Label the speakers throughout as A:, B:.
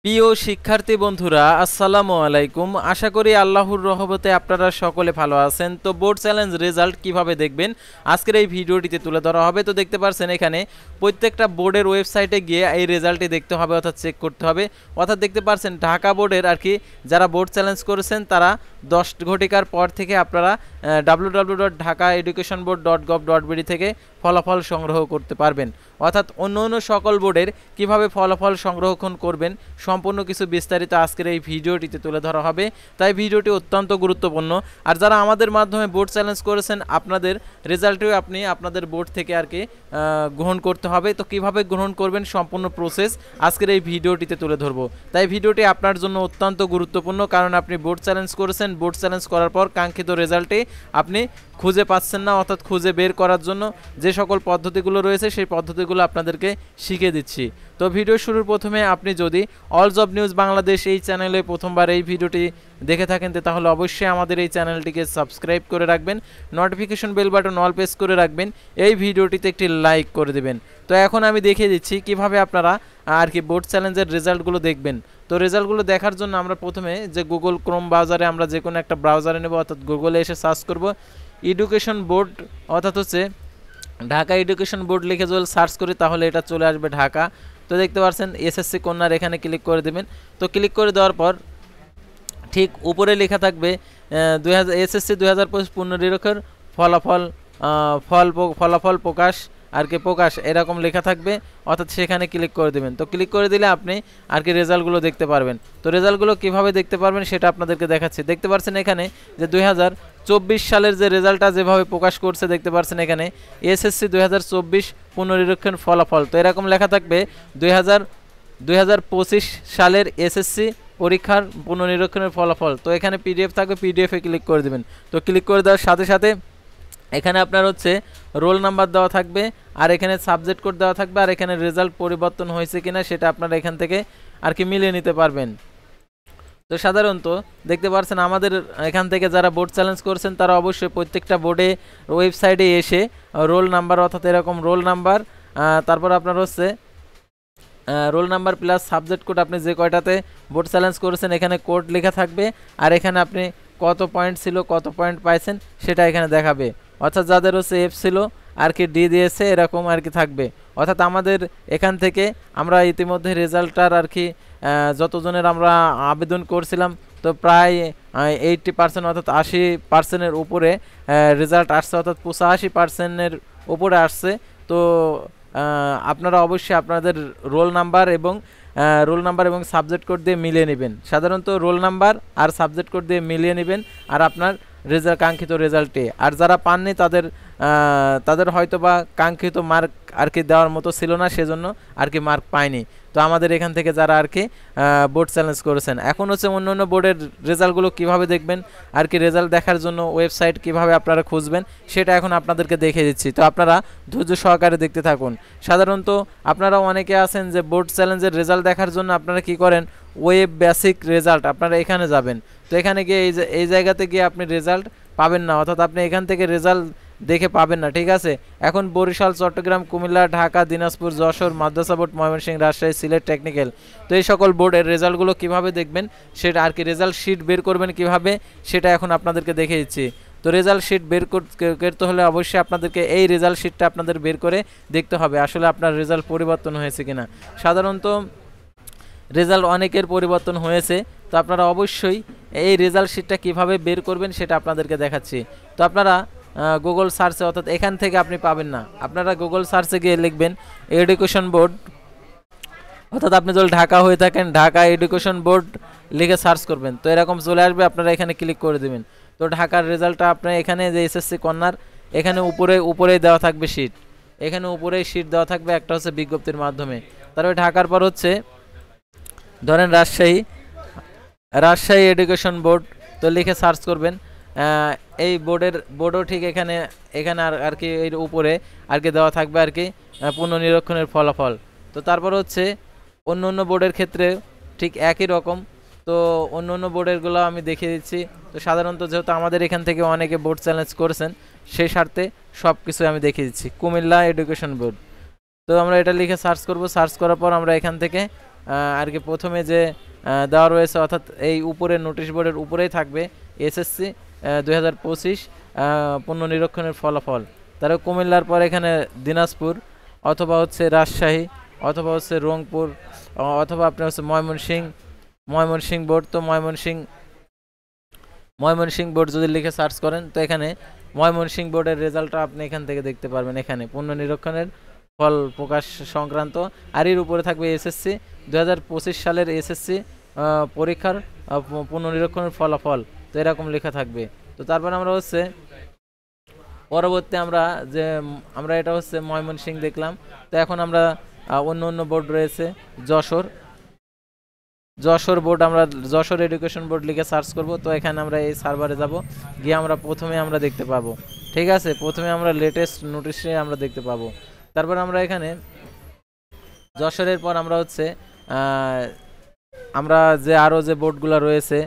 A: প্রিয় শিক্ষার্থী বন্ধুরা, আসসালামু আলাইকুম। আশা করি আল্লাহর রহমতে আপনারা সকলে ভালো আছেন। তো বোর্ড চ্যালেঞ্জ রেজাল্ট কিভাবে দেখবেন আজকের এই ভিডিওটিতে তুলে ধরা হবে। তো দেখতে পাচ্ছেন এখানে প্রত্যেকটা বোর্ডের ওয়েবসাইটে গিয়ে এই রেজাল্টটি দেখতে হবে, অর্থাৎ চেক করতে হবে। অর্থাৎ দেখতে পাচ্ছেন ঢাকা বোর্ডের আর কি যারা বোর্ড চ্যালেঞ্জ করেছেন তারা 10 ঘটিকার পর থেকে আপনারা www.dhakaeducationboard.gov.bd থেকে ফলাফল সংগ্রহ করতে পারবেন। অর্থাৎ অন্য অন্য সকল বোর্ডের কিভাবে ফলাফল সংরক্ষণ করবেন সম্পূর্ণ কিছু বিস্তারিত আজকের এই ভিডিওটিতে তুলে ধরা হবে। তাই ভিডিওটি অত্যন্ত গুরুত্বপূর্ণ। আর যারা আমাদের মাধ্যমে বোর্ড চ্যালেঞ্জ করেছেন আপনাদের রেজাল্টটিও আপনি আপনাদের বোর্ড থেকে আর কি গ্রহণ করতে হবে। তো কিভাবে গ্রহণ করবেন সম্পূর্ণ প্রসেস আজকের এই ভিডিওটিতে তুলে ধরবো। তাই ভিডিওটি আপনার জন্য অত্যন্ত গুরুত্বপূর্ণ, কারণ আপনি বোর্ড চ্যালেঞ্জ করেছেন, বোর্ড চ্যালেঞ্জ করার পর কাঙ্ক্ষিত রেজাল্টে আপনি খুঁজে পাচ্ছেন না, অর্থাৎ খুঁজে বের করার জন্য যে সকল পদ্ধতিগুলো রয়েছে সেই পদ্ধতিগুলো আপনাদেরকে শিখিয়ে দিচ্ছি। তো ভিডিও শুরুর প্রথমে আপনি যদি অল জব নিউজ বাংলাদেশ এই চ্যানেলে প্রথমবার এই ভিডিওটি দেখে থাকেন তাহলে অবশ্যই আমাদের এই চ্যানেলটিকে সাবস্ক্রাইব করে রাখবেন, notification bell button all press করে রাখবেন, এই ভিডিওটিতে একটি লাইক করে দেবেন। তো এখন আমি দেখিয়ে দিচ্ছি কিভাবে আপনারা আর কি বোর্ড চ্যালেঞ্জের রেজাল্টগুলো দেখবেন। তো রেজাল্টগুলো দেখার জন্য আমরা প্রথমে যে গুগল ক্রোম ব্রাউজারে আমরা যে কোনো একটা ব্রাউজারে নেব, অর্থাৎ গুগলে এসে সার্চ করব এডুকেশন বোর্ড, অর্থাৎ হচ্ছে ঢাকা এডুকেশন বোর্ড লিখে যদি সার্চ করি তাহলে এটা চলে আসবে ঢাকা। তো দেখতে পাচ্ছেন এসএসসি কন্যার এখানে ক্লিক করে দেবেন। তো ক্লিক করে দেওয়ার পর ঠিক উপরে লেখা থাকবে এসএসসি 2025 পুনর্নিরীক্ষার ফলাফল প্রকাশ আর কি প্রকাশ এরকম লেখা থাকবে, অর্থাৎ সেখানে ক্লিক করে দেবেন। তো ক্লিক করে দিলে আপনি আর কি রেজাল্টগুলো দেখতে পারবেন। তো রেজাল্টগুলো কিভাবে দেখতে পারবেন সেটা আপনাদেরকে দেখাচ্ছি। দেখতে পাচ্ছেন এখানে যে 2024 সালের যে রেজাল্টটা যেভাবে প্রকাশ করছে, দেখতে পাচ্ছেন এখানে এসএসসি 2024 পুনর্নিরীক্ষণ ফলাফল। তো এরকম লেখা থাকবে 2025 সালের এসএসসি পরীক্ষার পুনর্নিরীক্ষণের ফলাফল। তো এখানে পিডিএফ থাকবে, পিডিএফে ক্লিক করে দেবেন। তো ক্লিক করে দেওয়ার সাথে সাথে এখানে আপনার হচ্ছে রোল নাম্বার দেওয়া থাকবে, আর এখানে সাবজেক্ট কোড দেওয়া থাকবে, আর এখানে রেজাল্ট পরিবর্তন হয়েছে কিনা সেটা আপনারা এখান থেকে আর কি মিলিয়ে নিতে পারবেন। তো সাধারণত দেখতে পাচ্ছেন আমাদের এখান থেকে যারা বোর্ড চ্যালেঞ্জ করছেন তারা অবশ্যই প্রত্যেকটা বোর্ডে ওয়েবসাইটে এসে রোল নাম্বার, অর্থাৎ এরকম রোল নাম্বার, তারপর আপনার হচ্ছে roll number plus subject code, আপনি যে কয়টাতে বোর্ড চ্যালেঞ্জ করেছেন এখানে কোড লেখা থাকবে, আর এখানে আপনি কত পয়েন্ট ছিল, কত পয়েন্ট পাইছেন সেটা এখানে দেখাবে। অর্থাৎ যাদের হচ্ছে এফ ছিল আর কি ডি দিয়েছে এরকম আর কি থাকবে। অর্থাৎ আমাদের এখান থেকে আমরা ইতিমধ্যে রেজাল্টটার আর কি যতজনের আমরা আবেদন করছিলাম তো প্রায় 80% অর্থাৎ 80%-এর উপরে রেজাল্ট আসছে, অর্থাৎ 85%-এর উপরে আসছে। তো আপনারা অবশ্যই আপনাদের রোল নাম্বার এবং সাবজেক্ট কোড দিয়ে মিলিয়ে নেবেন। সাধারণত রোল নাম্বার আর সাবজেক্ট কোড দিয়ে মিলিয়ে নেবেন আর আপনার কাঙ্ক্ষিত রেজাল্টে। আর যারা পাননি তাদের হয়তো বা কাঙ্ক্ষিত মার্ক আর কি দেওয়ার মতো ছিল না, সেজন্য আর কি মার্ক পায়নি। তো আমাদের এখান থেকে যারা আর কি বোর্ড চ্যালেঞ্জ করেছেন, এখন হচ্ছে অন্য অন্য বোর্ডের রেজাল্টগুলো কিভাবে দেখবেন আর কি রেজাল্ট দেখার জন্য ওয়েবসাইট কিভাবে আপনারা খুঁজবেন সেটা এখন আপনাদেরকে দেখিয়ে দিচ্ছি। তো আপনারা ধৈর্য সহকারে দেখতে থাকুন। সাধারণত আপনারা অনেকে আছেন যে বোর্ড চ্যালেঞ্জের রেজাল্ট দেখার জন্য আপনারা কি করেন, ওয়েব বেসিক রেজাল্ট আপনারা এখানে যাবেন। তো এখানে গিয়ে এই জায়গাতে গিয়ে আপনি রেজাল্ট পাবেন না, অর্থাৎ আপনি এখান থেকে রেজাল্ট দেখে পাবেন না, ঠিক আছে। এখন বরিশাল, চট্টগ্রাম, কুমিল্লা, ঢাকা, দিনাজপুর, যশোর, মাদ্রাসা বোর্ড, ময়মনসিংহ, রাজশাহী, সিলেট, টেকনিক্যাল, তো এই সকল বোর্ডের রেজাল্টগুলো কিভাবে দেখবেন সেটা আর কি রেজাল্ট শিট বের করবেন কিভাবে সেটা এখন আপনাদেরকে দেখে দিচ্ছি। তো রেজাল্ট শিট বের করতে হলে অবশ্যই আপনাদেরকে এই রেজাল্ট শিটটা আপনাদের বের করে দেখতে হবে আসলে আপনার রেজাল্ট পরিবর্তন হয়েছে কিনা। সাধারণত রেজাল্ট অনেকের পরিবর্তন হয়েছে, তো আপনারা অবশ্যই এই রেজাল্ট শিটটা কিভাবে বের করবেন সেটা আপনাদেরকে দেখাচ্ছি। তো আপনারা গুগল সার্চে, অর্থাৎ এখান থেকে আপনি পাবেন না, আপনারা গুগল সার্চে গিয়ে লিখবেন এডুকেশন বোর্ড, অর্থাৎ আপনি যদি ঢাকা হয়ে থাকেন ঢাকা এডুকেশন বোর্ড লিখে সার্চ করবেন। তো এরকম চলে আসবে, আপনারা এখানে ক্লিক করে দেবেন। তো ঢাকার রেজাল্টটা আপনার এখানে যে এসএসসি কর্নার এখানে উপরে দেওয়া থাকবে শিট, এখানে উপরেই শিট দেওয়া থাকবে, একটা হচ্ছে বিজ্ঞপ্তির মাধ্যমে। তারপরে ঢাকার পর হচ্ছে ধরেন রাজশাহী এডুকেশন বোর্ড, তো লিখে সার্চ করবেন। এই বোর্ডও ঠিক এখানে আর কি এর উপরে আর কি দেওয়া থাকবে আর কি পুনর্নিরীক্ষণের ফলাফল। তো তারপর হচ্ছে অন্য বোর্ডের ক্ষেত্রে ঠিক একই রকম। তো অন্য বোর্ডেরগুলো আমি দেখিয়ে দিচ্ছি। তো সাধারণত যেহেতু আমাদের এখান থেকে অনেকে বোর্ড চ্যালেঞ্জ করেছেন সেই স্বার্থে সব কিছু আমি দেখিয়ে দিচ্ছি। কুমিল্লা এডুকেশন বোর্ড, তো আমরা এটা লিখে সার্চ করব। সার্চ করার পর আমরা এখান থেকে আর কি প্রথমে যে দেওয়া রয়েছে, অর্থাৎ এই উপরের নোটিশ বোর্ডের উপরেই থাকবে এসএসসি 2025 পণ্য নিরীক্ষণের ফলাফল। তারপরে কুমিল্লার পর এখানে দিনাজপুর অথবা হচ্ছে রাজশাহী অথবা হচ্ছে রংপুর অথবা আপনার হচ্ছে ময়মনসিংহ বোর্ড। তো ময়মনসিংহ বোর্ড যদি লিখে সার্চ করেন তো এখানে ময়মনসিংহ বোর্ডের রেজাল্টটা আপনি এখান থেকে দেখতে পারবেন, এখানে পণ্য নিরীক্ষণের ফল প্রকাশ সংক্রান্ত। আর এর উপরে থাকবে এসএসসি 2025 সালের এসএসসি পরীক্ষার পণ্য নিরীক্ষণের ফলাফল, তো এরকম লেখা থাকবে। তো তারপর আমরা হচ্ছে পরবর্তী আমরা এটা হচ্ছে ময়মনসিংহ দেখলাম। তো এখন আমরা অন্য বোর্ড রয়েছে যশোর বোর্ড, আমরা যশোর এডুকেশন বোর্ড লিখে সার্চ করব। তো এখানে আমরা এই সার্ভারে যাব, গিয়ে আমরা প্রথমে আমরা দেখতে পাবো, ঠিক আছে, প্রথমে আমরা লেটেস্ট নোটিশে আমরা দেখতে পাবো। তারপর আমরা এখানে যশোরের পর আমরা হচ্ছে আমরা যে আরো যে বোর্ডগুলো রয়েছে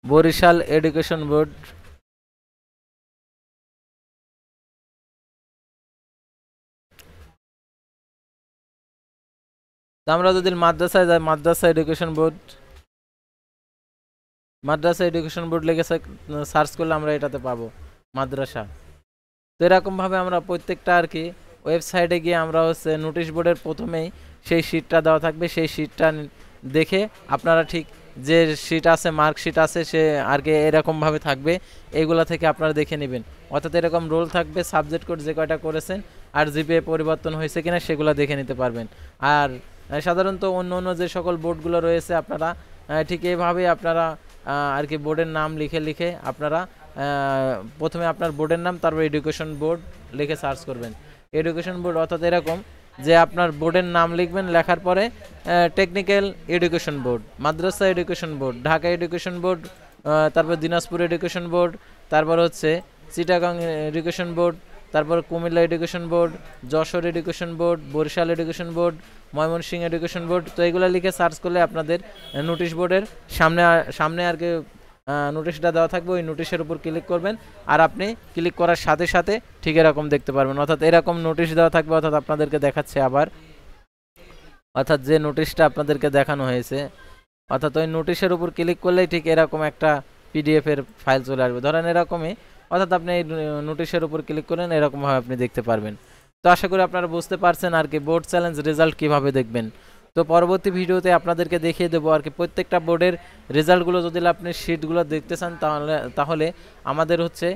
A: বরিশাল এডুকেশন বোর্ড, আমরা যদি মাদ্রাসায় যাই মাদ্রাসা এডুকেশন বোর্ড লিখে সার্চ করলে আমরা এটাতে পাবো মাদ্রাসা। তো এরকমভাবে আমরা প্রত্যেকটা আর কি ওয়েবসাইটে গিয়ে আমরা হচ্ছে নোটিশ বোর্ডের প্রথমেই সেই শিটটা দেওয়া থাকবে, সেই শিটটা দেখে আপনারা ঠিক যে শিট আছে মার্কশিট আছে সে আর কি এরকমভাবে থাকবে, এগুলা থেকে আপনারা দেখে নেবেন। অর্থাৎ এরকম রোল থাকবে, সাবজেক্ট কোড যে কয়টা করেছেন আর জিপিএ পরিবর্তন হয়েছে কিনা সেগুলো দেখে নিতে পারবেন। আর সাধারণত অন্য যে সকল বোর্ডগুলো রয়েছে আপনারা ঠিক এইভাবেই আপনারা আর কি বোর্ডের নাম লিখে আপনারা প্রথমে আপনার বোর্ডের নাম, তারপর এডুকেশন বোর্ড লিখে সার্চ করবেন। এডুকেশন বোর্ড অর্থাৎ এরকম যে আপনার বোর্ডের নাম লিখবেন, লেখার পরে technical education board, Madrasa education board, Dhaka education board, তারপর দিনাজপুর এডুকেশন বোর্ড, তারপর হচ্ছে চিটাগাং এডুকেশন বোর্ড, তারপর Comilla education board, Jessore education board, Barisal education board, Mymensingh education board. তো এগুলো লিখে সার্চ করলে আপনাদের নোটিশ বোর্ডের সামনে আর কি নোটিশটা দেওয়া থাকবে, ওই নোটিশের উপর ক্লিক করবেন আর আপনি ক্লিক করার সাথে সাথে ঠিক এরকম দেখতে পারবেন। অর্থাৎ এরকম নোটিশ দেওয়া থাকবে, অর্থাৎ আপনাদেরকে দেখাচ্ছে আবার, অর্থাৎ যে নোটিশটা আপনাদেরকে দেখানো হয়েছে, অর্থাৎ ওই নোটিশের উপর ক্লিক করলেই ঠিক এরকম একটা পিডিএফ এর ফাইল চলে আসবে, ধরেন এরকমই। অর্থাৎ আপনি এই নোটিশের উপর ক্লিক করেন, এরকমভাবে আপনি দেখতে পারবেন। তো আশা করি আপনারা বুঝতে পারছেন আর কি বোর্ড চ্যালেঞ্জ রেজাল্ট কিভাবে দেখবেন। তো পরবর্তী ভিডিওতে আপনাদেরকে দেখিয়ে দেবো আর কি প্রত্যেকটা বোর্ডের রেজাল্টগুলো। যদি আপনি শিটগুলো দেখতে চান তাহলে আমাদের হচ্ছে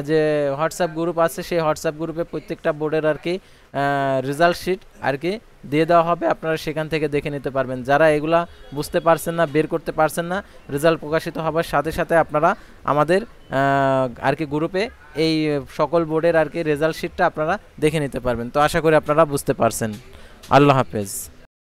A: যে হোয়াটসঅ্যাপ গ্রুপ আছে, সেই হোয়াটসঅ্যাপ গ্রুপে প্রত্যেকটা বোর্ডের আর কি রেজাল্ট শিট আর কি দিয়ে দেওয়া হবে, আপনারা সেখান থেকে দেখে নিতে পারবেন। যারা এগুলা বুঝতে পারছেন না, বের করতে পারছেন না, রেজাল্ট প্রকাশিত হবার সাথে সাথে আপনারা আমাদের আর কি গ্রুপে এই সকল বোর্ডের আর কি রেজাল্ট শিটটা আপনারা দেখে নিতে পারবেন। তো আশা করি আপনারা বুঝতে পারছেন। আল্লাহ হাফেজ।